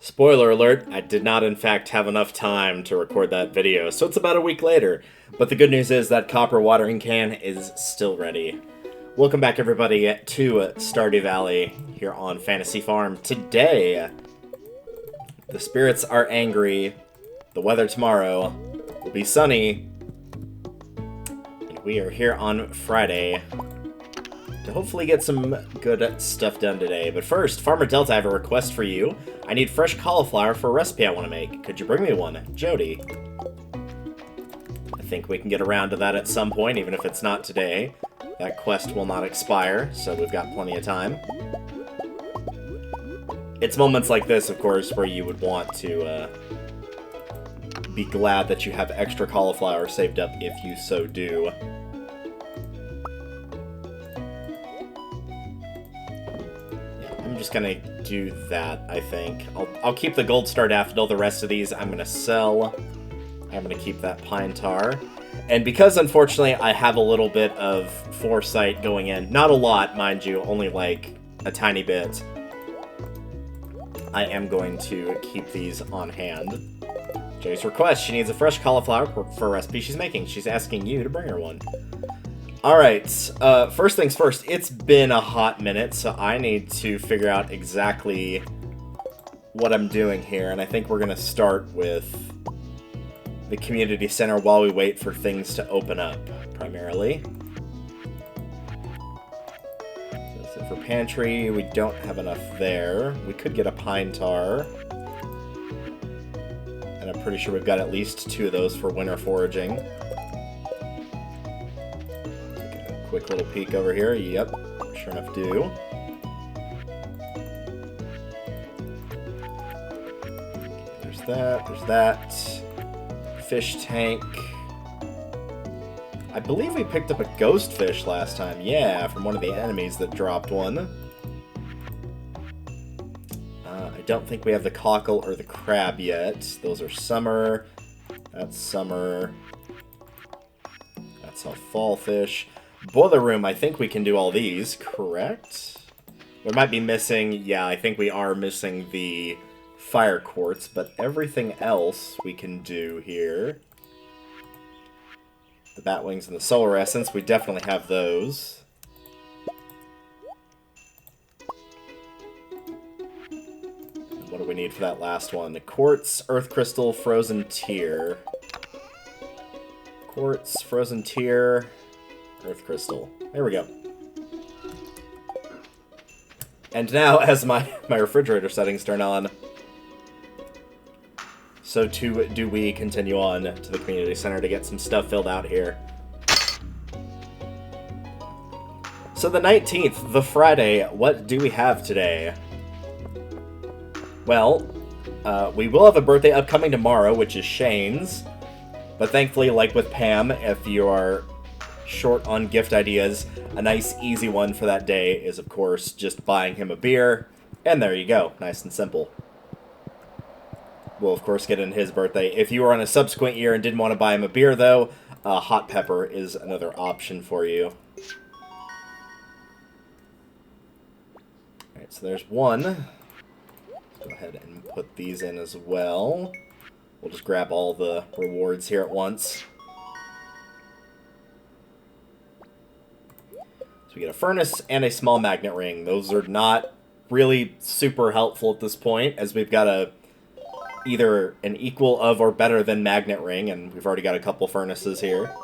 Spoiler alert, I did not in fact have enough time to record that video, so it's about a week later. But the good news is that copper watering can is still ready. Welcome back everybody to Stardew Valley here on Fantasy Farm. Today, the spirits are angry, the weather tomorrow will be sunny, and we are here on Friday to hopefully get some good stuff done today. But first, Farmer Delta, I have a request for you. I need fresh cauliflower for a recipe I want to make. Could you bring me one? Jody. I think we can get around to that at some point, even if it's not today. That quest will not expire, so we've got plenty of time. It's moments like this, of course, where you would want to be glad that you have extra cauliflower saved up if you so do. I'm just gonna do that, I think. I'll keep the gold star daffodil. The rest of these I'm gonna sell. I'm gonna keep that pine tar. And because, unfortunately, I have a little bit of foresight going in, not a lot, mind you, only like a tiny bit, I am going to keep these on hand. Jody's request, she needs a fresh cauliflower for a recipe she's making. She's asking you to bring her one. Alright, first things first, it's been a hot minute, so I need to figure out exactly what I'm doing here, and I think we're going to start with the community center while we wait for things to open up, primarily. So that's it for pantry. We don't have enough there. We could get a pine tar. And I'm pretty sure we've got at least 2 of those for winter foraging. Quick little peek over here. Yep, sure enough do. There's that, there's that. Fish tank. I believe we picked up a ghost fish last time. Yeah, from one of the enemies that dropped one. I don't think we have the cockle or the crab yet. Those are summer. That's summer. That's all fall fish. Boiler room, I think we can do all these, correct? We might be missing, yeah, I think we are missing the fire quartz, but everything else we can do here. The bat wings and the solar essence, we definitely have those. What do we need for that last one? The quartz, earth crystal, frozen tear. Quartz, frozen tear, earth crystal. There we go. And now, as my refrigerator settings turn on, so too do we continue on to the community center to get some stuff filled out here. So the 19th, the Friday, what do we have today? Well, we will have a birthday upcoming tomorrow, which is Shane's. But thankfully, like with Pam, if you are short on gift ideas, a nice easy one for that day is, of course, just buying him a beer. And there you go. Nice and simple. We'll, of course, get in his birthday. If you were on a subsequent year and didn't want to buy him a beer, though, hot pepper is another option for you. Alright, so there's one. Let's go ahead and put these in as well. We'll just grab all the rewards here at once. So we get a furnace and a small magnet ring. Those are not really super helpful at this point, as we've got either an equal of or better than magnet ring, and we've already got a couple furnaces here.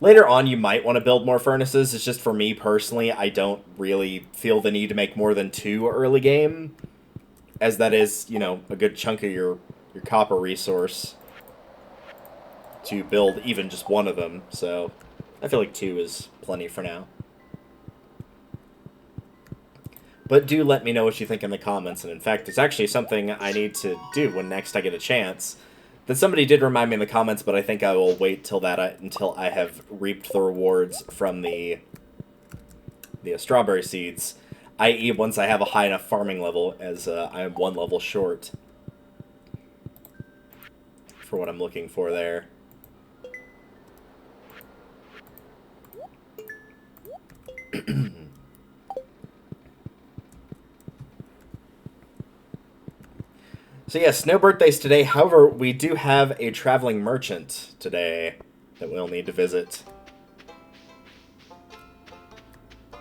Later on, you might want to build more furnaces. It's just for me personally, I don't really feel the need to make more than 2 early game, as that is, you know, a good chunk of your copper resource to build even just one of them. So I feel like 2 is plenty for now. But do let me know what you think in the comments. And in fact, it's actually something I need to do when next I get a chance. That somebody did remind me in the comments, but I think I will wait till until I have reaped the rewards from the strawberry seeds. I.e. once I have a high enough farming level, as I am 1 level short for what I'm looking for there. So yes, no birthdays today. However, we do have a traveling merchant today that we'll need to visit. I'm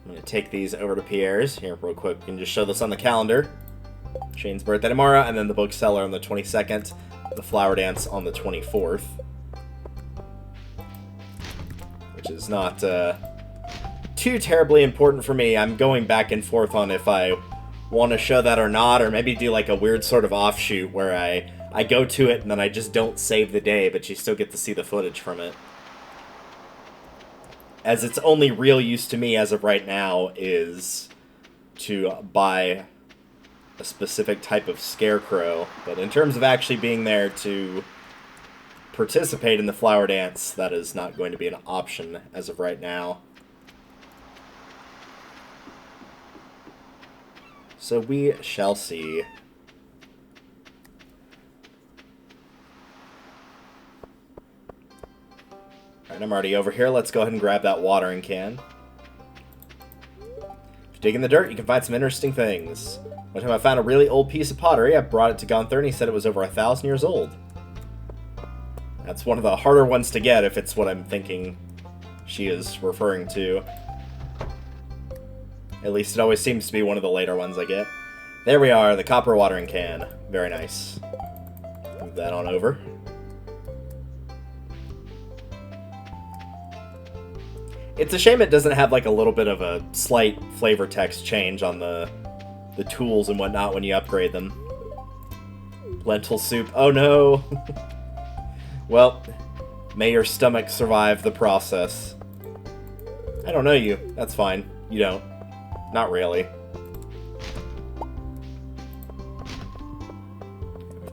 going to take these over to Pierre's. Here, real quick, you can just show this on the calendar. Shane's birthday tomorrow, and then the bookseller on the 22nd. The flower dance on the 24th. Which is not too terribly important for me. I'm going back and forth on if I want to show that or not, or maybe do like a weird sort of offshoot where I go to it and then I just don't save the day, but you still get to see the footage from it. As its only real use to me as of right now is to buy a specific type of scarecrow, but in terms of actually being there to participate in the flower dance, that is not going to be an option as of right now. So we shall see. Alright, I'm already over here. Let's go ahead and grab that watering can. If you dig in the dirt, you can find some interesting things. One time I found a really old piece of pottery. I brought it to Gunther, and he said it was over 1,000 years old. That's one of the harder ones to get, if it's what I'm thinking she is referring to. At least it always seems to be one of the later ones I get. There we are, the copper watering can. Very nice. Move that on over. It's a shame it doesn't have like a little bit of a slight flavor text change on the tools and whatnot when you upgrade them. Lentil soup. Oh no! Well, may your stomach survive the process. I don't know you. That's fine. You don't. Not really.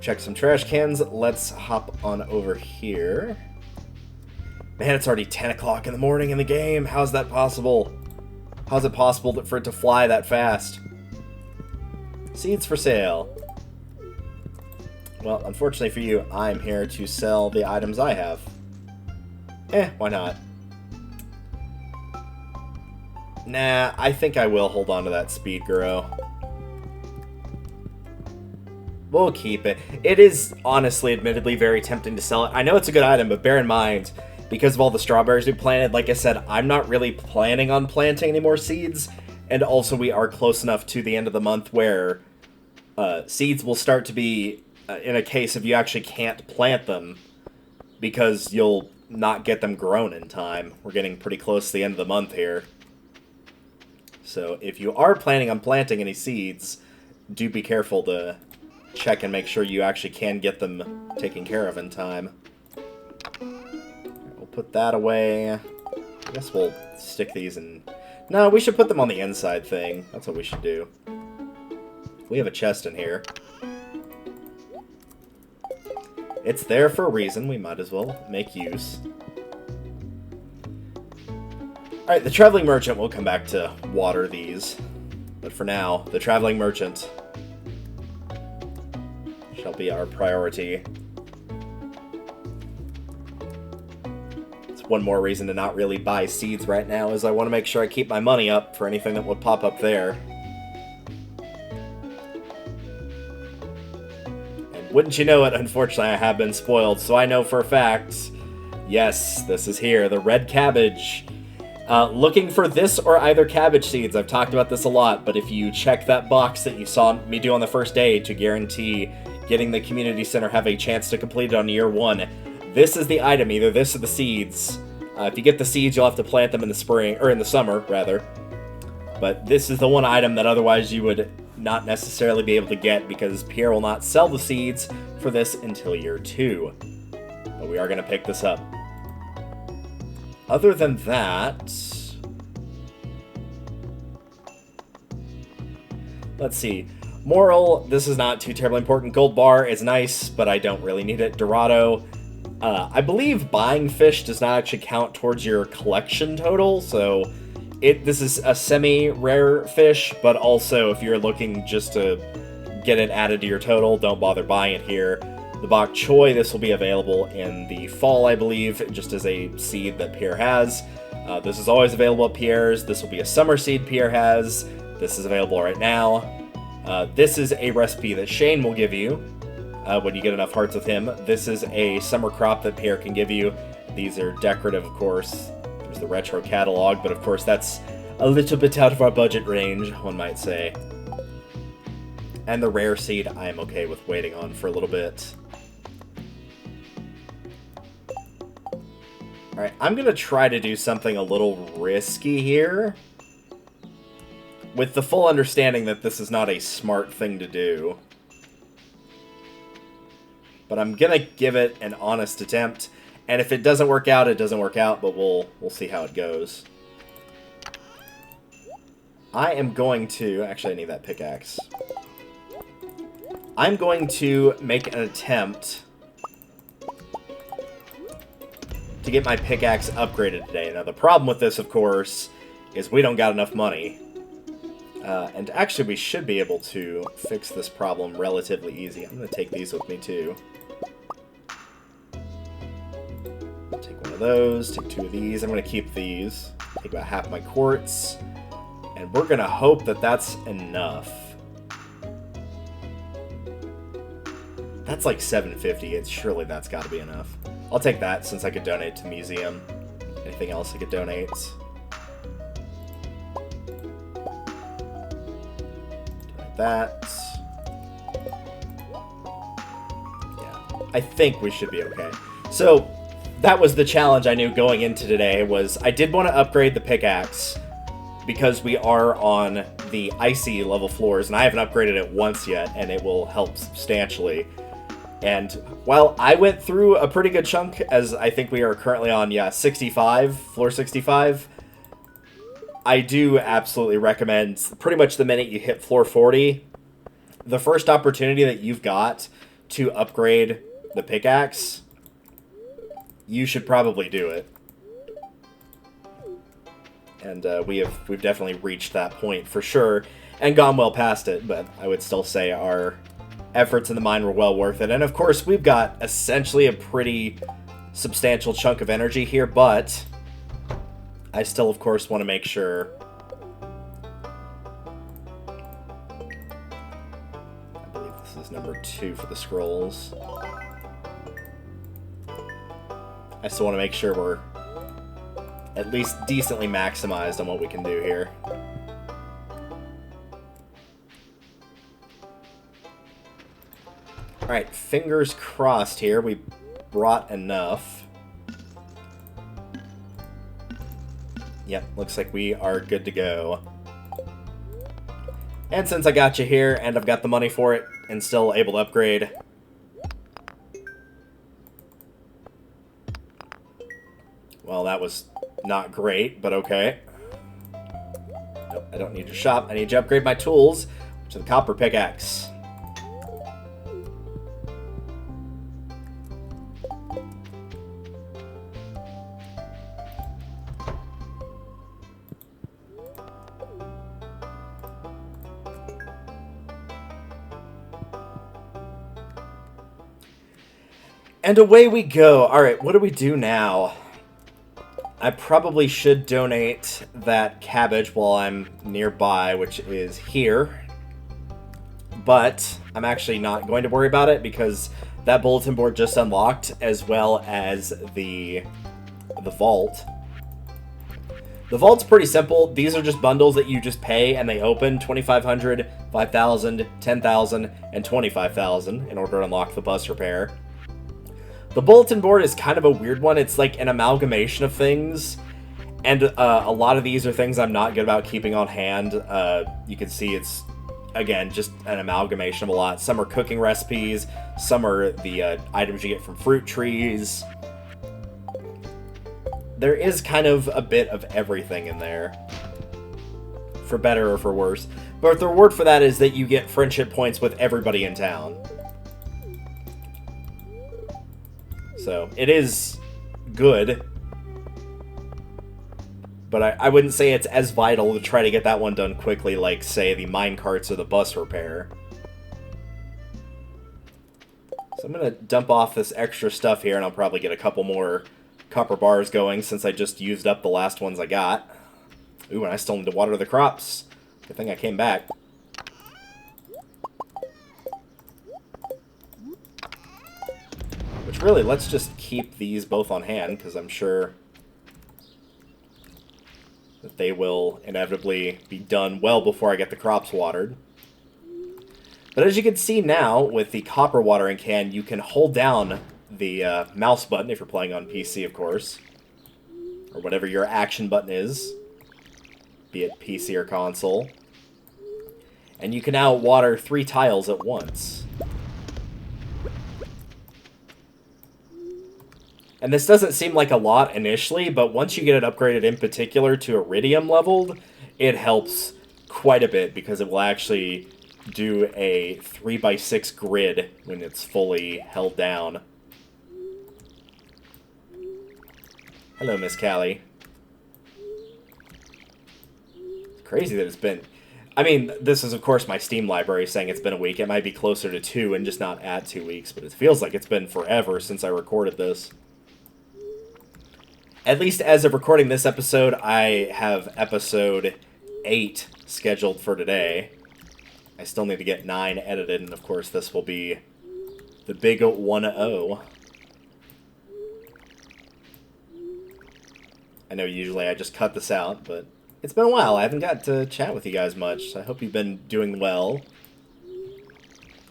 Check some trash cans. Let's hop on over here. Man, it's already 10 o'clock in the morning in the game. How's that possible? How's it possible for it to fly that fast? Seeds for sale. Well, unfortunately for you, I'm here to sell the items I have. Why not? Nah, I think I will hold on to that speed grow. We'll keep it. It is, honestly, admittedly, very tempting to sell it. I know it's a good item, but bear in mind, because of all the strawberries we planted, like I said, I'm not really planning on planting any more seeds. And also, we are close enough to the end of the month where seeds will start to be in a case if you actually can't plant them because you'll not get them grown in time. We're getting pretty close to the end of the month here. So if you are planning on planting any seeds, do be careful to check and make sure you actually can get them taken care of in time. We'll put that away. I guess we'll stick these in... No, we should put them on the inside thing. That's what we should do. We have a chest in here. It's there for a reason. We might as well make use. Alright, the Traveling Merchant, we'll come back to water these. But for now, the Traveling Merchant shall be our priority. It's one more reason to not really buy seeds right now, is I want to make sure I keep my money up for anything that would pop up there. And wouldn't you know it, unfortunately I have been spoiled, so I know for a fact, yes, this is here, the red cabbage. Looking for this or either cabbage seeds. I've talked about this a lot, but if you check that box that you saw me do on the first day to guarantee getting the community center, have a chance to complete it on year 1, this is the item, either this or the seeds. If you get the seeds, you'll have to plant them in the spring, or in the summer, rather. But this is the one item that otherwise you would not necessarily be able to get, because Pierre will not sell the seeds for this until year 2. But we are going to pick this up. Other than that, let's see. Moral, this is not too terribly important. Gold bar is nice, but I don't really need it. Dorado, I believe buying fish does not actually count towards your collection total, so this is a semi-rare fish, but also if you're looking just to get it added to your total, don't bother buying it here. The bok choy, this will be available in the fall, I believe, just as a seed that Pierre has. This is always available at Pierre's. This will be a summer seed Pierre has. This is available right now. This is a recipe that Shane will give you when you get enough hearts with him. This is a summer crop that Pierre can give you. These are decorative, of course. There's the retro catalog, but of course that's a little bit out of our budget range, one might say. And the rare seed, I am okay with waiting on for a little bit. Alright, I'm going to try to do something a little risky here, with the full understanding that this is not a smart thing to do. But I'm going to give it an honest attempt, and if it doesn't work out, it doesn't work out, but we'll see how it goes. I am going to... Actually, I need that pickaxe. I'm going to make an attempt to get my pickaxe upgraded today. Now, the problem with this, of course, is we don't got enough money. And actually, we should be able to fix this problem relatively easy. I'm going to take these with me, too. Take one of those, take two of these. I'm going to keep these. Take about half my quartz. And we're going to hope that that's enough. That's like $7.50. Surely that's got to be enough. I'll take that since I could donate to the museum. Anything else I could donate? Donate that. Yeah, I think we should be okay. So that was the challenge I knew going into today. Was I did want to upgrade the pickaxe because we are on the icy level floors, and I haven't upgraded it once yet, and it will help substantially. And while I went through a pretty good chunk, as I think we are currently on, 65, floor 65, I do absolutely recommend, pretty much the minute you hit floor 40, the first opportunity that you've got to upgrade the pickaxe, you should probably do it. And we've definitely reached that point for sure, and gone well past it, but I would still say our efforts in the mine were well worth it. And of course, we've got essentially a pretty substantial chunk of energy here, but I still, of course, want to make sure. I believe this is number 2 for the scrolls. I still want to make sure we're at least decently maximized on what we can do here. Alright, fingers crossed here. We brought enough. Yep, looks like we are good to go. And since I got you here, and I've got the money for it, and still able to upgrade, well, that was not great, but okay. Nope, I don't need to shop. I need to upgrade my tools to the copper pickaxe. And away we go. Alright, what do we do now? I probably should donate that cabbage while I'm nearby, which is here. But I'm actually not going to worry about it because that bulletin board just unlocked, as well as the vault. The vault's pretty simple. These are just bundles that you just pay and they open 2,500, 5,000, 10,000, and 25,000 in order to unlock the bus repair. The bulletin board is kind of a weird one. It's like an amalgamation of things, and a lot of these are things I'm not good about keeping on hand. You can see it's, again, just an amalgamation of a lot. Some are cooking recipes, some are the items you get from fruit trees. There is kind of a bit of everything in there, for better or for worse. But the reward for that is that you get friendship points with everybody in town. So, it is good, but I wouldn't say it's as vital to try to get that one done quickly like, say, the mine carts or the bus repair. So I'm going to dump off this extra stuff here, and I'll probably get a couple more copper bars going since I just used up the last ones I got. Ooh, and I still need to water the crops. Good thing I came back. Really, let's just keep these both on hand, because I'm sure that they will inevitably be done well before I get the crops watered. But as you can see now, with the copper watering can, you can hold down the mouse button, if you're playing on PC, of course, or whatever your action button is, be it PC or console. And you can now water 3 tiles at once. And this doesn't seem like a lot initially, but once you get it upgraded in particular to Iridium leveled, it helps quite a bit, because it will actually do a 3x6 grid when it's fully held down. Hello, Miss Callie. It's crazy that it's been... I mean, this is, of course, my Steam library saying it's been a week. It might be closer to 2 and just not at 2 weeks, but it feels like it's been forever since I recorded this. At least as of recording this episode, I have episode 8 scheduled for today. I still need to get 9 edited, and of course this will be the big 1-0. I know usually I just cut this out, but it's been a while. I haven't got to chat with you guys much, so I hope you've been doing well.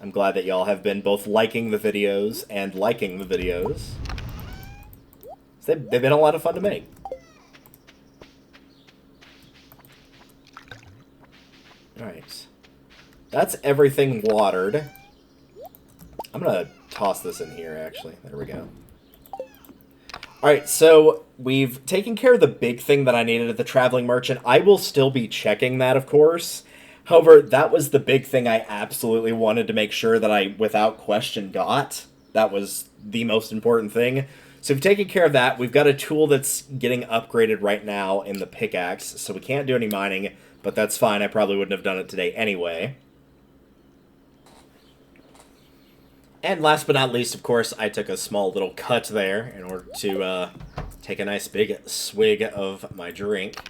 I'm glad that y'all have been both liking the videos and liking the videos. They've been a lot of fun to make. Alright. That's everything watered. I'm gonna toss this in here, actually. There we go. Alright, so we've taken care of the big thing that I needed at the Traveling Merchant. I will still be checking that, of course. However, that was the big thing I absolutely wanted to make sure that I, without question, got. That was the most important thing. So we've taken care of that. We've got a tool that's getting upgraded right now in the pickaxe, so we can't do any mining, but that's fine. I probably wouldn't have done it today anyway. And last but not least, of course, I took a small little cut there in order to take a nice big swig of my drink.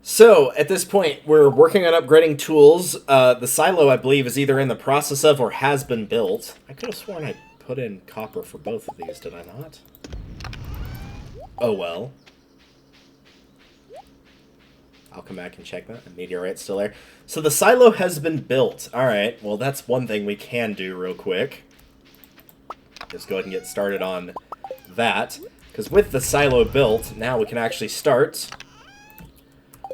So, at this point, we're working on upgrading tools. The silo, I believe, is either in the process of or has been built. I could have sworn I put in copper for both of these, did I not? Oh well. I'll come back and check that. The meteorite's still there. So the silo has been built. Alright, well that's one thing we can do real quick. Just go ahead and get started on that. Because with the silo built, now we can actually start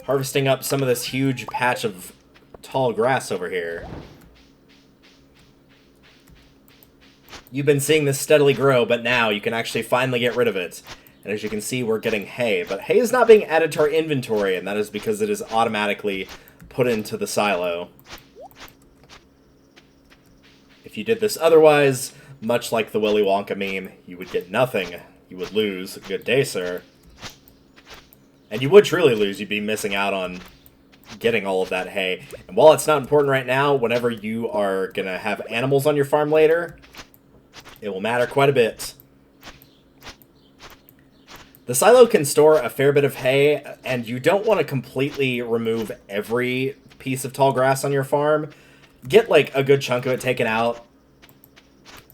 harvesting up some of this huge patch of tall grass over here. You've been seeing this steadily grow, but now you can actually finally get rid of it. And as you can see, we're getting hay. But hay is not being added to our inventory, and that is because it is automatically put into the silo. If you did this otherwise, much like the Willy Wonka meme, you would get nothing. You would lose. Good day, sir. And you would truly lose. You'd be missing out on getting all of that hay. And while it's not important right now, whenever you are going to have animals on your farm later, it will matter quite a bit. The silo can store a fair bit of hay, and you don't want to completely remove every piece of tall grass on your farm. Get, like, a good chunk of it taken out.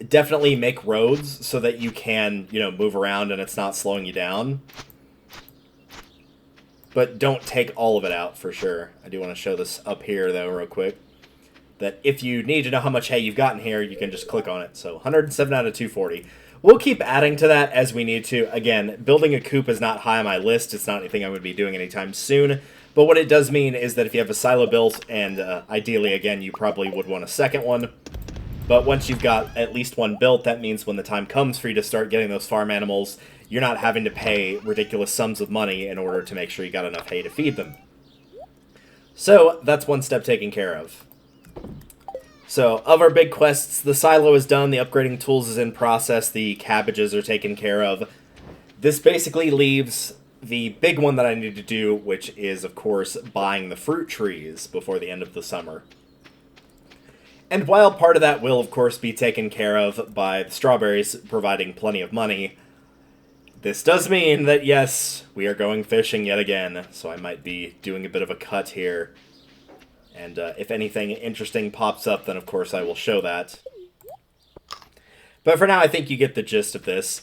Definitely make roads so that you can, you know, move around and it's not slowing you down. But don't take all of it out, for sure. I do want to show this up here, though, real quick. That if you need to know how much hay you've gotten here, you can just click on it. So 107 out of 240. We'll keep adding to that as we need to. Again, building a coop is not high on my list. It's not anything I would be doing anytime soon. But what it does mean is that if you have a silo built, and ideally, again, you probably would want a second one. But once you've got at least one built, that means when the time comes for you to start getting those farm animals, you're not having to pay ridiculous sums of money in order to make sure you got enough hay to feed them. So, that's one step taken care of. So, of our big quests, the silo is done, the upgrading tools is in process, the cabbages are taken care of. This basically leaves the big one that I need to do, which is, of course, buying the fruit trees before the end of the summer. And while part of that will, of course, be taken care of by the strawberries providing plenty of money, this does mean that, yes, we are going fishing yet again, so I might be doing a bit of a cut here. And if anything interesting pops up, then of course I will show that. But for now, I think you get the gist of this.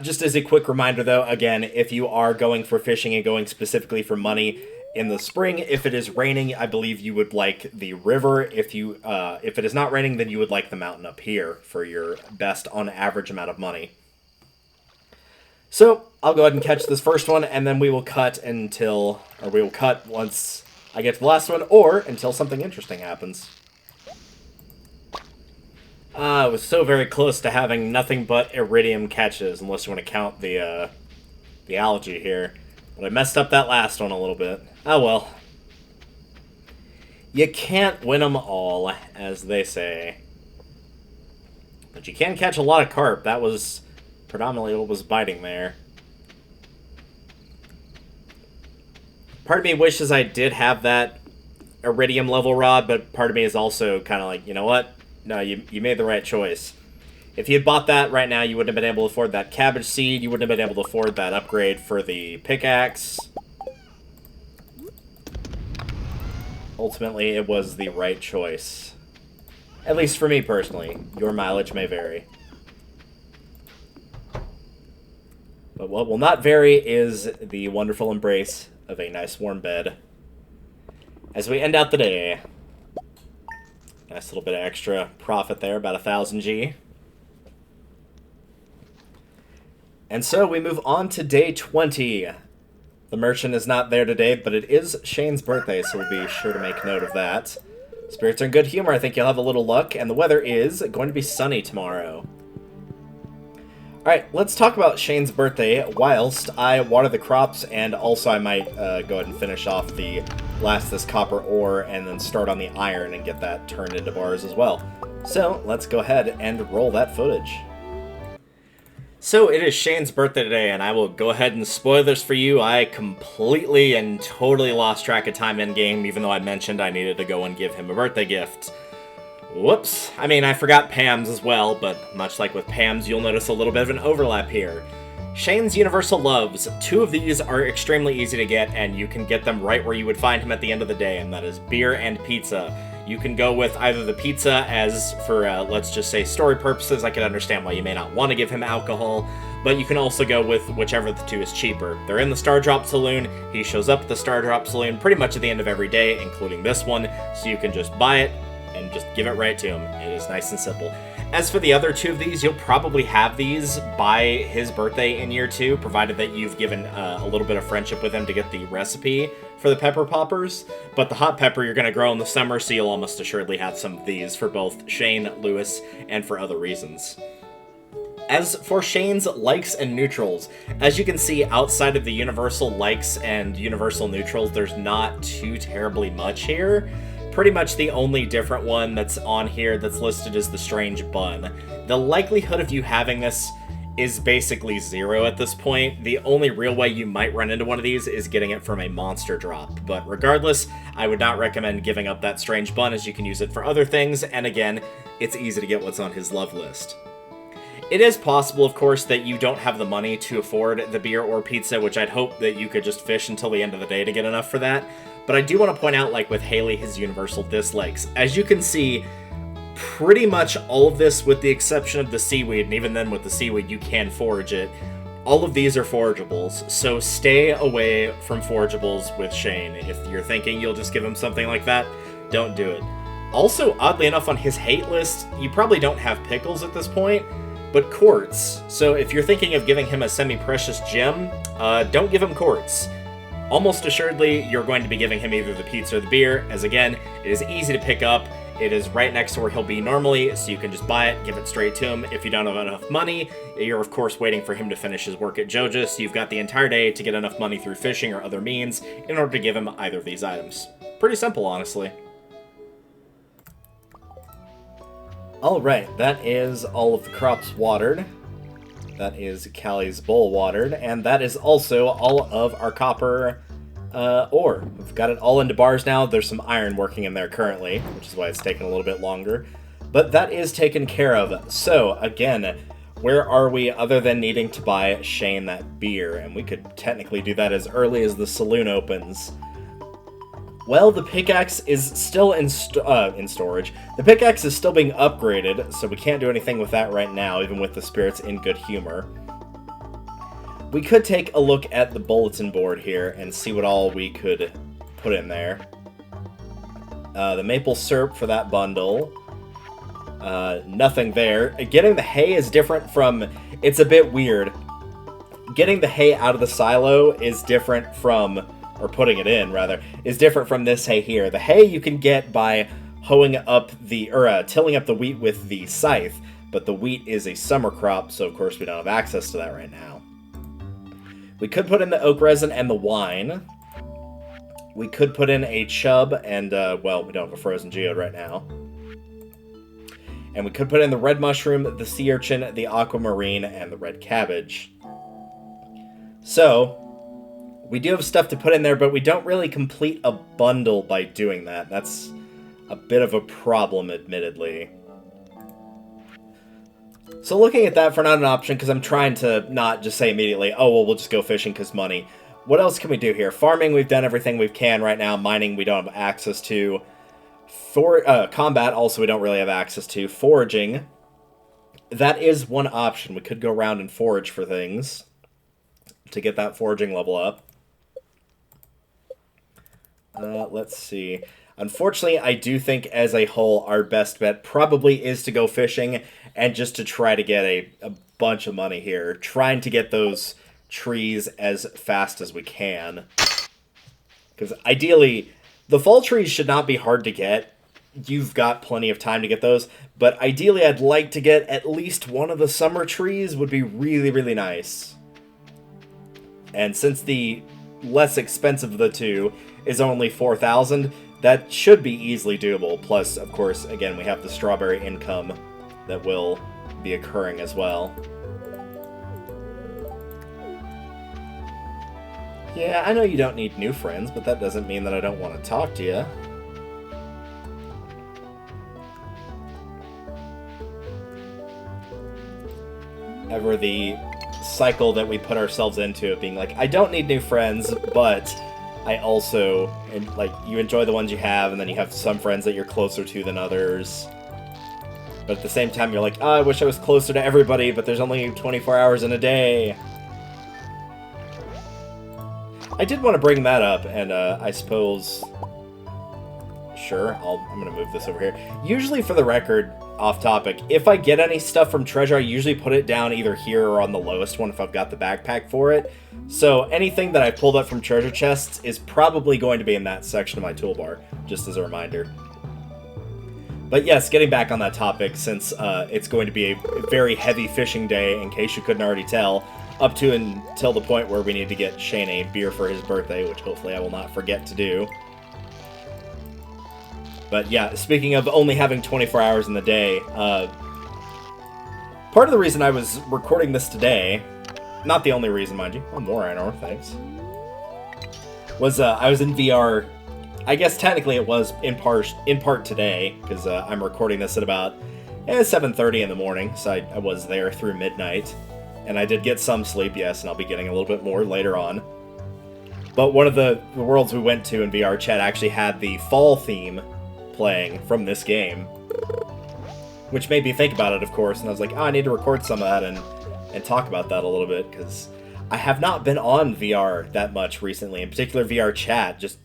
Just as a quick reminder, though, again, if you are going for fishing and going specifically for money in the spring, if it is raining, I believe you would like the river. If it is not raining, then you would like the mountain up here for your best on average amount of money. So I'll go ahead and catch this first one, and then we will cut once I get to the last one, or until something interesting happens. I was so very close to having nothing but iridium catches, unless you want to count the algae here. But I messed up that last one a little bit. Oh well. You can't win them all, as they say. But you can catch a lot of carp. That was predominantly what was biting there. Part of me wishes I did have that iridium level rod, but part of me is also kind of like, you know what? No, you made the right choice. If you had bought that right now, you wouldn't have been able to afford that cabbage seed. You wouldn't have been able to afford that upgrade for the pickaxe. Ultimately, it was the right choice. At least for me personally. Your mileage may vary. But what will not vary is the wonderful embrace of a nice warm bed. As we end out the day. Nice little bit of extra profit there, about 1,000 G. And so we move on to day 20. The merchant is not there today, but it is Shane's birthday, so we'll be sure to make note of that. Spirits are in good humor. I think you'll have a little luck, and the weather is going to be sunny tomorrow. Alright, let's talk about Shane's birthday whilst I water the crops, and also I might go ahead and finish off the last of this copper ore and then start on the iron and get that turned into bars as well. So, let's go ahead and roll that footage. So, it is Shane's birthday today, and I will go ahead and spoil this for you. I completely and totally lost track of time in-game, even though I mentioned I needed to go and give him a birthday gift. Whoops. I mean, I forgot Pam's as well, but much like with Pam's, you'll notice a little bit of an overlap here. Shane's Universal Loves. 2 of these are extremely easy to get, and you can get them right where you would find him at the end of the day, and that is beer and pizza. You can go with either the pizza as for, let's just say, story purposes. I can understand why you may not want to give him alcohol, but you can also go with whichever of the 2 is cheaper. They're in the Star Drop Saloon. He shows up at the Star Drop Saloon pretty much at the end of every day, including this one, so you can just buy it and just give it right to him. It is nice and simple. As for the other 2 of these, you'll probably have these by his birthday in year 2, provided that you've given a little bit of friendship with him to get the recipe for the pepper poppers. But the hot pepper you're going to grow in the summer, so you'll almost assuredly have some of these for both Shane, Lewis, and for other reasons. As for Shane's likes and neutrals, as you can see outside of the universal likes and universal neutrals, there's not too terribly much here. Pretty much the only different one that's on here that's listed is the strange bun. The likelihood of you having this is basically 0 at this point. The only real way you might run into one of these is getting it from a monster drop. But regardless, I would not recommend giving up that strange bun, as you can use it for other things, and again, it's easy to get what's on his love list. It is possible, of course, that you don't have the money to afford the beer or pizza, which I'd hope that you could just fish until the end of the day to get enough for that. But I do want to point out, like with Haley, his universal dislikes. As you can see, pretty much all of this, with the exception of the seaweed, and even then with the seaweed you can forage it, all of these are forageables. So stay away from forageables with Shane. If you're thinking you'll just give him something like that, don't do it. Also, oddly enough, on his hate list, you probably don't have pickles at this point, but quartz. So if you're thinking of giving him a semi-precious gem, don't give him quartz. Almost assuredly, you're going to be giving him either the pizza or the beer, as again, it is easy to pick up. It is right next to where he'll be normally, so you can just buy it, give it straight to him. If you don't have enough money, you're of course waiting for him to finish his work at Joja's, so you've got the entire day to get enough money through fishing or other means in order to give him either of these items. Pretty simple, honestly. Alright, that is all of the crops watered. That is Callie's bowl watered, and that is also all of our copper ore. We've got it all into bars now. There's some iron working in there currently, which is why it's taking a little bit longer. But that is taken care of. So, again, where are we other than needing to buy Shane that beer? And we could technically do that as early as the saloon opens. Well, the pickaxe is still in storage. The pickaxe is still being upgraded, so we can't do anything with that right now, even with the spirits in good humor. We could take a look at the bulletin board here and see what all we could put in there. The maple syrup for that bundle. Nothing there. Getting the hay is different from... It's a bit weird. Getting the hay out of the silo is different from... Or putting it in, rather, is different from this hay here. The hay you can get by hoeing up the... tilling up the wheat with the scythe. But the wheat is a summer crop, so of course we don't have access to that right now. We could put in the oak resin and the wine. We could put in a chub and, well, we don't have a frozen geode right now. And we could put in the red mushroom, the sea urchin, the aquamarine, and the red cabbage. So, we do have stuff to put in there, but we don't really complete a bundle by doing that. That's a bit of a problem, admittedly. So looking at that for not an option, because I'm trying to not just say immediately, oh, well, we'll just go fishing because money. What else can we do here? Farming, we've done everything we can right now. Mining, we don't have access to. Combat, also, we don't really have access to. Foraging, that is one option. We could go around and forage for things to get that foraging level up. Let's see. Unfortunately, I do think as a whole, our best bet probably is to go fishing and just to try to get a bunch of money here. Trying to get those trees as fast as we can. Because ideally, the fall trees should not be hard to get. You've got plenty of time to get those. But ideally, I'd like to get at least one of the summer trees would be really, really nice. And since the less expensive of the two is only 4,000, that should be easily doable. Plus, of course, again, we have the strawberry income that will be occurring as well. Yeah, I know you don't need new friends, but that doesn't mean that I don't want to talk to you. Ever the cycle that we put ourselves into of being like, I don't need new friends, but I also, and like, you enjoy the ones you have, and then you have some friends that you're closer to than others. But at the same time, you're like, oh, I wish I was closer to everybody, but there's only 24 hours in a day. I did want to bring that up, and I suppose... Sure, I'm going to move this over here. Usually, for the record, off topic, if I get any stuff from treasure, I usually put it down either here or on the lowest one if I've got the backpack for it. So anything that I pulled up from treasure chests is probably going to be in that section of my toolbar, just as a reminder. But yes, getting back on that topic, since it's going to be a very heavy fishing day, in case you couldn't already tell, up to until the point where we need to get Shane a beer for his birthday, which hopefully I will not forget to do. But yeah, speaking of only having 24 hours in the day, part of the reason I was recording this today, not the only reason, mind you, oh, more iron ore, thanks, was I was in VR. I guess technically it was in part today, because I'm recording this at about 7:30 in the morning, so I was there through midnight. And I did get some sleep, yes, and I'll be getting a little bit more later on. But one of the worlds we went to in VR chat actually had the fall theme playing from this game. Which made me think about it, of course, and I was like, oh, I need to record some of that and talk about that a little bit, because I have not been on VR that much recently, in particular VR chat, just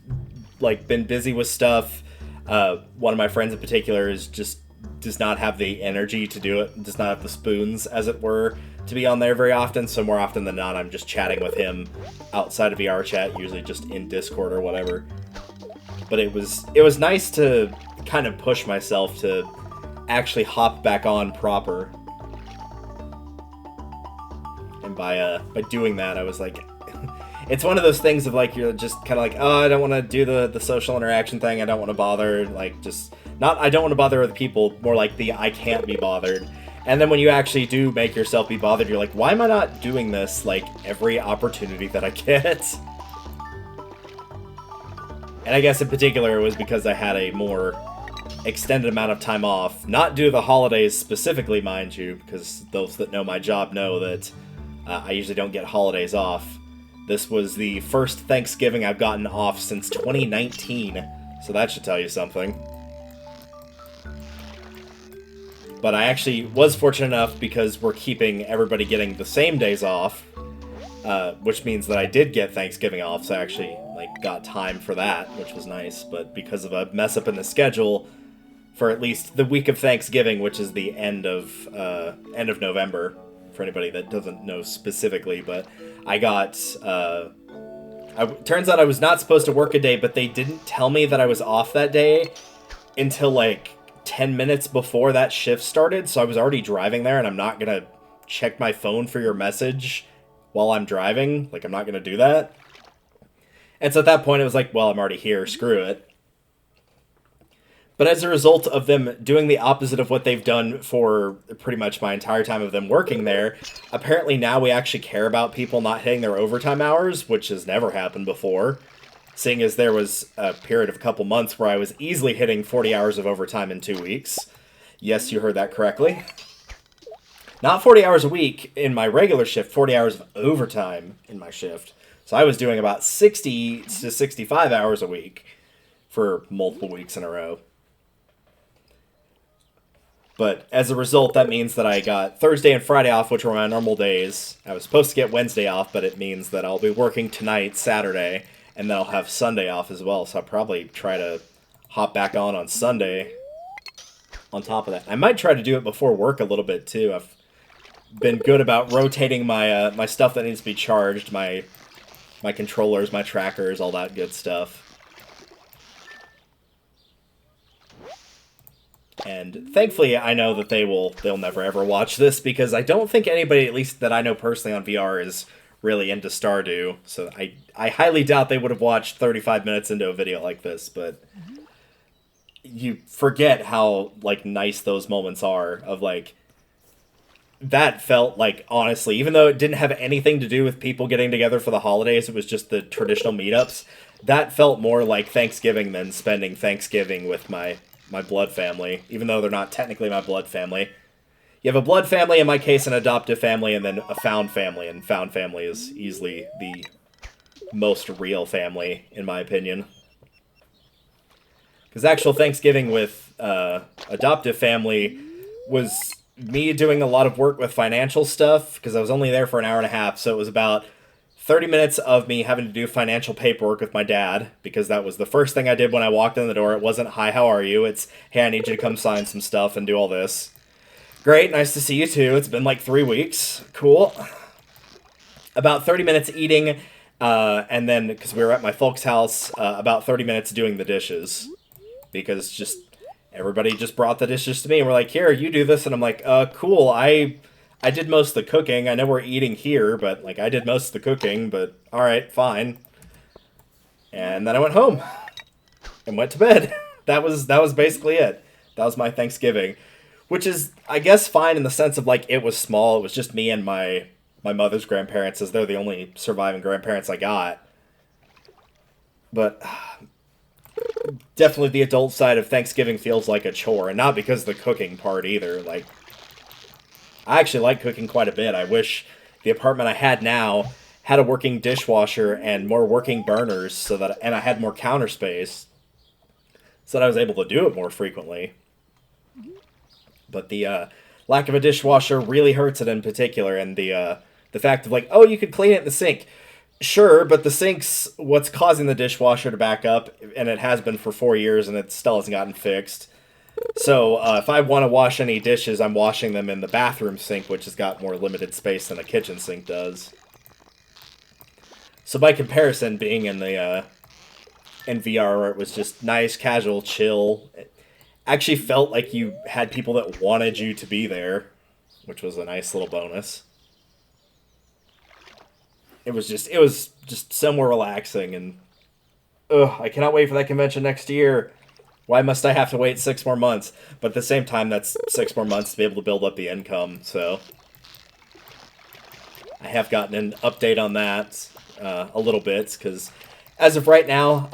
like been busy with stuff. One of my friends in particular does not have the energy to do it, does not have the spoons, as it were, to be on there very often, so more often than not I'm just chatting with him outside of VR chat, usually just in Discord or whatever. But it was nice to kind of push myself to actually hop back on proper. And by doing that, I was like, it's one of those things of like, you're just kind of like, oh, I don't want to do the social interaction thing, I don't want to bother, like, just, not I don't want to bother other people, more like the I can't be bothered. And then when you actually do make yourself be bothered, you're like, why am I not doing this, like, every opportunity that I get? And I guess in particular it was because I had a more extended amount of time off. Not due to the holidays specifically, mind you, because those that know my job know that I usually don't get holidays off. This was the first Thanksgiving I've gotten off since 2019, so that should tell you something. But I actually was fortunate enough because we're keeping everybody getting the same days off, which means that I did get Thanksgiving off, so I actually got time for that, which was nice. But because of a mess up in the schedule, for at least the week of Thanksgiving, which is the end of November, for anybody that doesn't know specifically, but I got. Turns out I was not supposed to work a day, but they didn't tell me that I was off that day until 10 minutes before that shift started, so I was already driving there, and I'm not gonna check my phone for your message while I'm driving. I'm not gonna do that. And so at that point, it was well, I'm already here, screw it. But as a result of them doing the opposite of what they've done for pretty much my entire time of them working there, apparently now we actually care about people not hitting their overtime hours, which has never happened before. Seeing as there was a period of a couple months where I was easily hitting 40 hours of overtime in 2 weeks. Yes, you heard that correctly. Not 40 hours a week in my regular shift, 40 hours of overtime in my shift. So I was doing about 60 to 65 hours a week for multiple weeks in a row. But as a result, that means that I got Thursday and Friday off, which were my normal days. I was supposed to get Wednesday off, but it means that I'll be working tonight, Saturday, and then I'll have Sunday off as well, so I'll probably try to hop back on Sunday on top of that. I might try to do it before work a little bit, too. I've been good about rotating my my stuff that needs to be charged, my controllers, my trackers, all that good stuff. And thankfully, I know that they'll never ever watch this, because I don't think anybody, at least that I know personally on VR, is really into Stardew, so I highly doubt they would have watched 35 minutes into a video like this, but you forget how, nice those moments are of, that felt honestly, even though it didn't have anything to do with people getting together for the holidays, it was just the traditional meetups, that felt more like Thanksgiving than spending Thanksgiving with my blood family, even though they're not technically my blood family. You have a blood family, in my case, an adoptive family, and then a found family, and found family is easily the most real family, in my opinion. Because actual Thanksgiving with adoptive family was me doing a lot of work with financial stuff, because I was only there for an hour and a half, so it was about 30 minutes of me having to do financial paperwork with my dad, because that was the first thing I did when I walked in the door. It wasn't, hi, how are you? It's, hey, I need you to come sign some stuff and do all this. Great, nice to see you too. It's been 3 weeks. Cool. About 30 minutes eating, and then, because we were at my folks' house, about 30 minutes doing the dishes. Because everybody just brought the dishes to me, and we're like, here, you do this, and I'm like, cool, I did most of the cooking. I know we're eating here, but, I did most of the cooking, but alright, fine. And then I went home. And went to bed. That was basically it. That was my Thanksgiving. Which is, I guess, fine in the sense of, it was small. It was just me and my mother's grandparents, as they're the only surviving grandparents I got. But definitely the adult side of Thanksgiving feels like a chore. And not because of the cooking part either. I actually like cooking quite a bit. I wish the apartment I had now had a working dishwasher and more working burners, and I had more counter space, so that I was able to do it more frequently. But the lack of a dishwasher really hurts it in particular, and the fact of oh, you could clean it in the sink. Sure, but the sink's what's causing the dishwasher to back up, and it has been for 4 years, and it still hasn't gotten fixed. So if I want to wash any dishes, I'm washing them in the bathroom sink, which has got more limited space than a kitchen sink does. So by comparison, being in the in VR, where it was just nice, casual, chill, it actually felt like you had people that wanted you to be there, which was a nice little bonus. It was just so more relaxing, and I cannot wait for that convention next year. Why must I have to wait 6 more months? But at the same time, that's 6 more months to be able to build up the income, so I have gotten an update on that a little bit, because as of right now,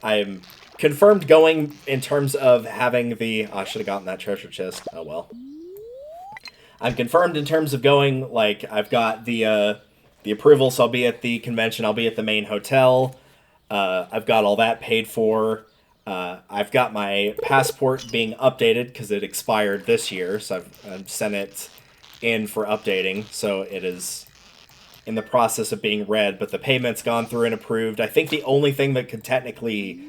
I'm confirmed going in terms of having the... I should have gotten that treasure chest. Oh, well. I'm confirmed in terms of going, I've got the the approvals. I'll be at the convention. I'll be at the main hotel. I've got all that paid for. I've got my passport being updated because it expired this year, so I've sent it in for updating. So it is in the process of being read, but the payment's gone through and approved. I think the only thing that could technically,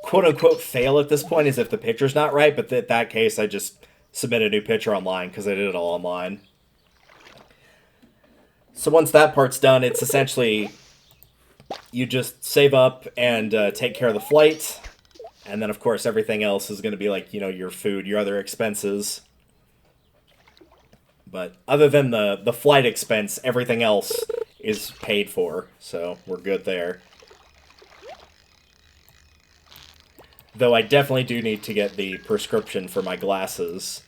quote unquote, fail at this point is if the picture's not right, but in that case, I just submit a new picture online because I did it all online. So once that part's done, it's essentially you just save up and take care of the flight, and then of course everything else is going to be like, you know, your food, your other expenses. But other than the flight expense, everything else is paid for, so we're good there. Though I definitely do need to get the prescription for my glasses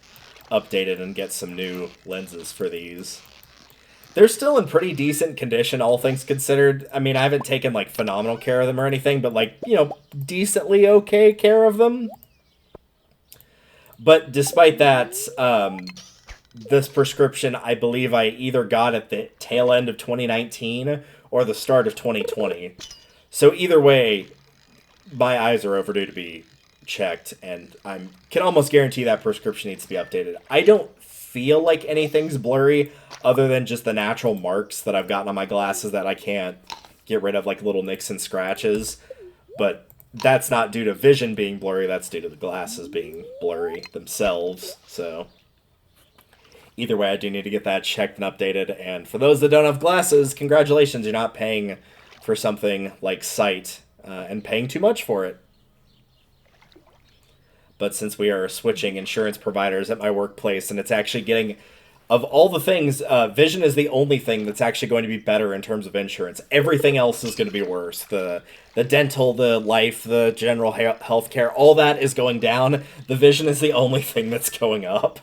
updated and get some new lenses for these. They're still in pretty decent condition, all things considered. I mean, I haven't taken, like, phenomenal care of them or anything, but, like, you know, decently okay care of them. But despite that, this prescription, I believe I either got at the tail end of 2019 or the start of 2020. So either way, my eyes are overdue to be checked, and I can almost guarantee that prescription needs to be updated. I don't feel like anything's blurry other than just the natural marks that I've gotten on my glasses that I can't get rid of, like little nicks and scratches. But that's not due to vision being blurry, that's due to the glasses being blurry themselves. So either way, I do need to get that checked and updated. And for those that don't have glasses, congratulations, you're not paying for something like sight and paying too much for it. But since we are switching insurance providers at my workplace, and it's actually getting, of all the things, vision is the only thing that's actually going to be better in terms of insurance. Everything else is going to be worse. The dental, the life, the general health care, all that is going down. The vision is the only thing that's going up.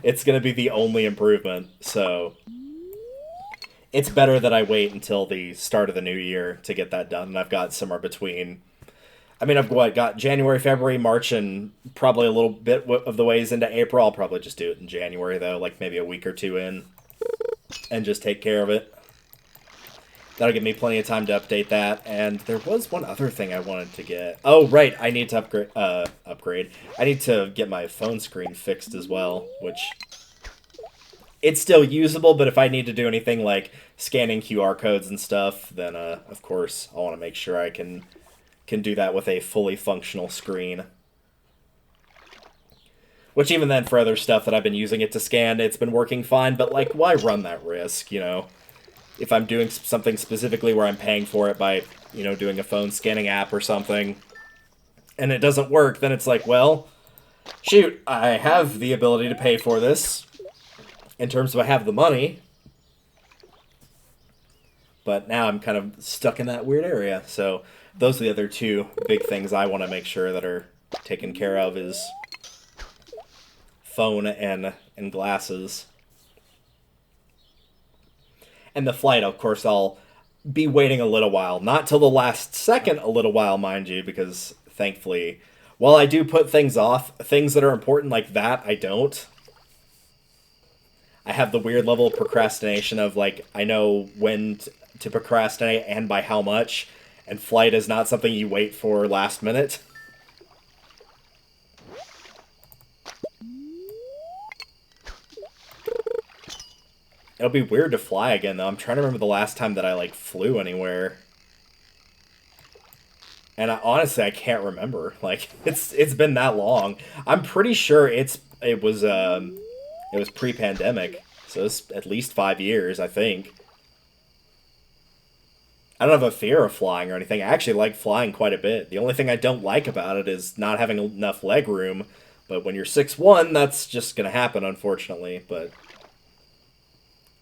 It's going to be the only improvement. So it's better that I wait until the start of the new year to get that done. And I've got somewhere between, I mean, I've got January, February, March, and probably a little bit of the ways into April. I'll probably just do it in January, though, like maybe a week or two in, and just take care of it. That'll give me plenty of time to update that. And there was one other thing I wanted to get. Oh, right, I need to upgrade. I need to get my phone screen fixed as well, which it's still usable, but if I need to do anything like scanning QR codes and stuff, then, of course, I want to make sure I can do that with a fully functional screen. Which even then, for other stuff that I've been using it to scan, it's been working fine, but, like, why run that risk, you know? If I'm doing something specifically where I'm paying for it by, you know, doing a phone scanning app or something, and it doesn't work, then it's like, well, shoot, I have the ability to pay for this, in terms of I have the money, but now I'm kind of stuck in that weird area, so those are the other two big things I want to make sure that are taken care of is phone and glasses. And the flight, of course, I'll be waiting a little while. Not till the last second, a little while, mind you, because thankfully, while I do put things off, things that are important like that, I don't. I have the weird level of procrastination of, like, I know when to procrastinate and by how much. And flight is not something you wait for last minute. It'll be weird to fly again, though. I'm trying to remember the last time that I, like, flew anywhere. And honestly, I can't remember. Like, it's been that long. I'm pretty sure it was pre-pandemic. So it's at least 5 years, I think. I don't have a fear of flying or anything. I actually like flying quite a bit. The only thing I don't like about it is not having enough leg room. But when you're 6'1", that's just going to happen, unfortunately. But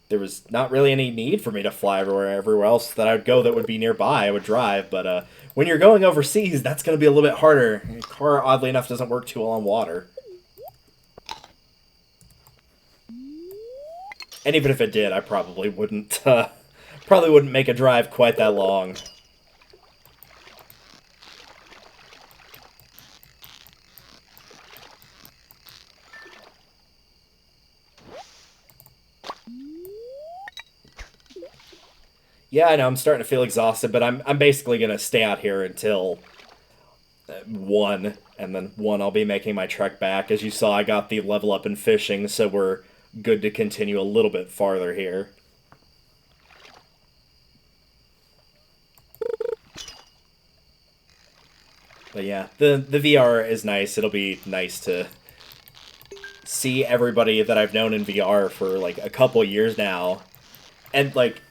there was not really any need for me to fly everywhere else that I would go that would be nearby. I would drive. But when you're going overseas, that's going to be a little bit harder. Your car, oddly enough, doesn't work too well on water. And even if it did, I probably wouldn't make a drive quite that long. Yeah, I know, I'm starting to feel exhausted, but I'm basically going to stay out here until 1, and then 1 I'll be making my trek back. As you saw, I got the level up in fishing, so we're good to continue a little bit farther here. But yeah, the VR is nice. It'll be nice to see everybody that I've known in VR for like a couple years now. And like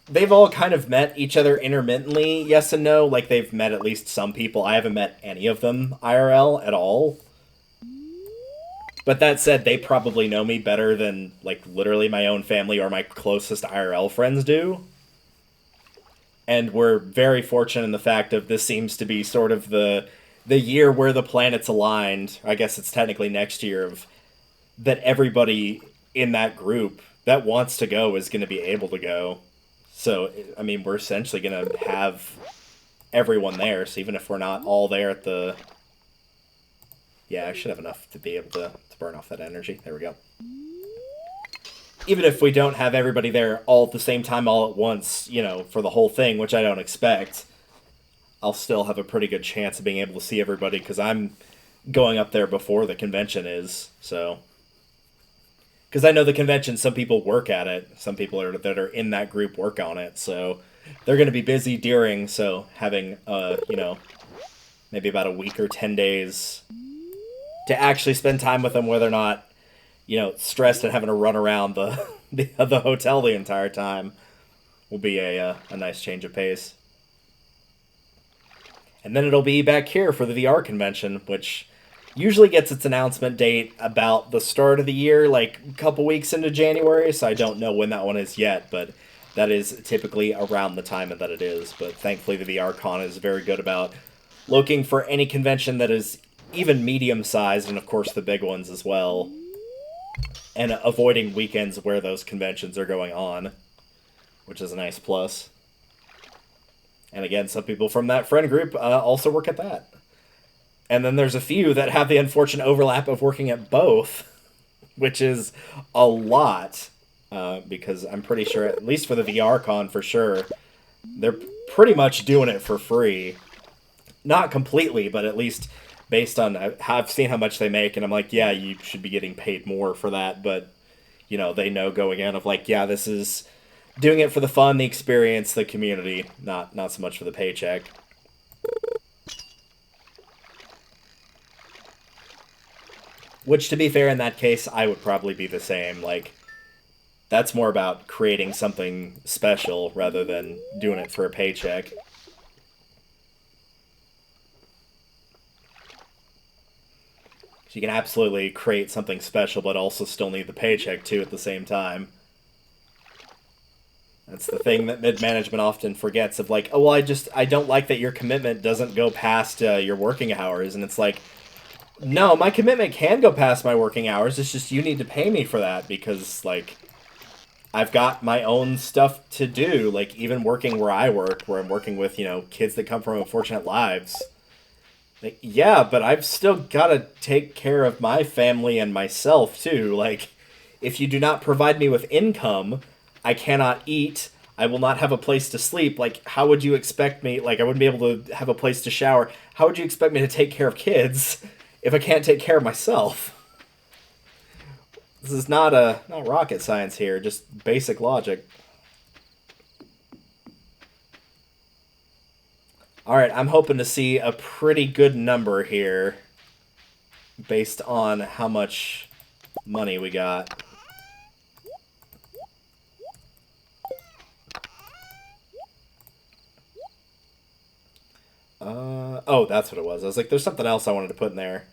they've all kind of met each other intermittently, yes and no. Like they've met at least some people. I haven't met any of them IRL at all. But that said, they probably know me better than like literally my own family or my closest IRL friends do. And we're very fortunate in the fact of this seems to be sort of the year where the planets aligned. I guess it's technically next year of that everybody in that group that wants to go is going to be able to go. So, I mean, we're essentially going to have everyone there. So even if we're not all there at the... Yeah, I should have enough to be able to burn off that energy. There we go. Even if we don't have everybody there all at the same time, all at once, you know, for the whole thing, which I don't expect, I'll still have a pretty good chance of being able to see everybody because I'm going up there before the convention is, so... Because I know the convention, some people work at it. Some people that are in that group work on it. So they're going to be busy during. So having, you know, maybe about a week or 10 days to actually spend time with them where they're not, you know, stressed and having to run around the hotel the entire time will be a nice change of pace. And then it'll be back here for the VR convention, which usually gets its announcement date about the start of the year, like a couple weeks into January, so I don't know when that one is yet, but that is typically around the time that it is. But thankfully the VRCon is very good about looking for any convention that is even medium-sized, and of course the big ones as well, and avoiding weekends where those conventions are going on, which is a nice plus. And again, some people from that friend group also work at that. And then there's a few that have the unfortunate overlap of working at both, which is a lot, because I'm pretty sure, at least for the VRCon for sure, they're pretty much doing it for free. Not completely, but at least based on, I've seen how much they make, and I'm like, yeah, you should be getting paid more for that, but, you know, they know going in of like, yeah, this is doing it for the fun, the experience, the community, not so much for the paycheck. Which, to be fair, in that case, I would probably be the same. Like, that's more about creating something special rather than doing it for a paycheck. So you can absolutely create something special, but also still need the paycheck, too, at the same time. That's the thing that mid-management often forgets of like, oh, well, I don't like that your commitment doesn't go past your working hours. And it's like, no, my commitment can go past my working hours. It's just you need to pay me for that because, like, I've got my own stuff to do. Like, even working where I work, where I'm working with, you know, kids that come from unfortunate lives. Like, yeah, but I've still got to take care of my family and myself, too. Like, if you do not provide me with income, I cannot eat. I will not have a place to sleep. Like, how would you expect me... Like, I wouldn't be able to have a place to shower. How would you expect me to take care of kids if I can't take care of myself? This is not rocket science here, just basic logic. Alright, I'm hoping to see a pretty good number here based on how much money we got. Oh, that's what it was. I was like, there's something else I wanted to put in there.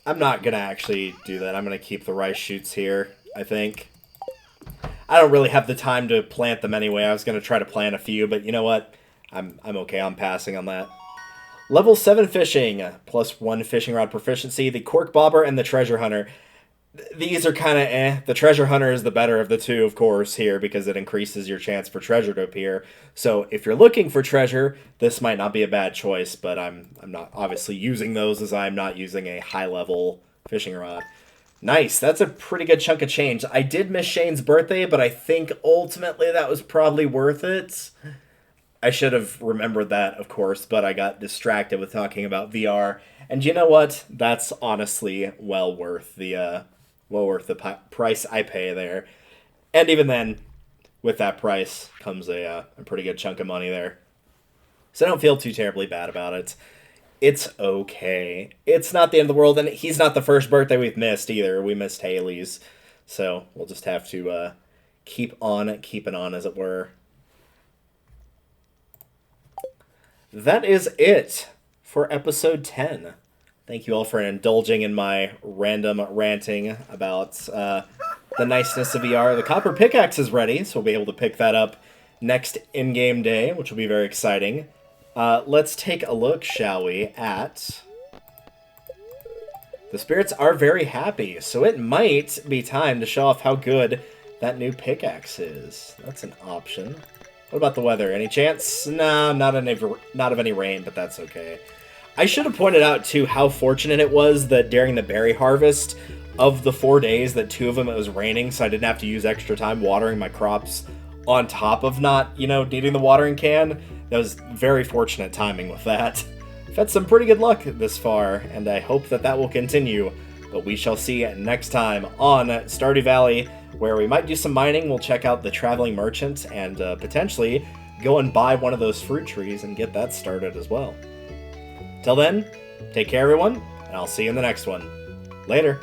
I'm not going to actually do that. I'm going to keep the rice shoots here, I think. I don't really have the time to plant them anyway. I was going to try to plant a few, but you know what? I'm okay. I'm passing on that. Level 7 fishing, plus 1 fishing rod proficiency, the cork bobber and the treasure hunter. these are kind of eh. The treasure hunter is the better of the two, of course, here because it increases your chance for treasure to appear. So if you're looking for treasure, this might not be a bad choice, but I'm not obviously using those as I'm not using a high level fishing rod. Nice, that's a pretty good chunk of change. I did miss Shane's birthday, but I think ultimately that was probably worth it. I should have remembered that, of course, but I got distracted with talking about VR. And you know what? That's honestly well worth the price I pay there. And even then, with that price comes a pretty good chunk of money there. So I don't feel too terribly bad about it. It's okay. It's not the end of the world, and he's not the first birthday we've missed either. We missed Haley's. So we'll just have to keep on keeping on, as it were. That is it for episode 10. Thank you all for indulging in my random ranting about the niceness of VR. The copper pickaxe is ready, so we'll be able to pick that up next in-game day, which will be very exciting. Let's take a look, shall we, at... The spirits are very happy, so it might be time to show off how good that new pickaxe is. That's an option. What about the weather? Any chance? Nah, not of any rain, but that's okay. I should have pointed out, too, how fortunate it was that during the berry harvest, of the 4 days, that 2 of them it was raining, so I didn't have to use extra time watering my crops on top of not, needing the watering can. That was very fortunate timing with that. I've had some pretty good luck this far, and I hope that that will continue. But we shall see next time on Stardew Valley, where we might do some mining. We'll check out the Traveling Merchant and potentially go and buy one of those fruit trees and get that started as well. Till then, take care everyone, and I'll see you in the next one. Later.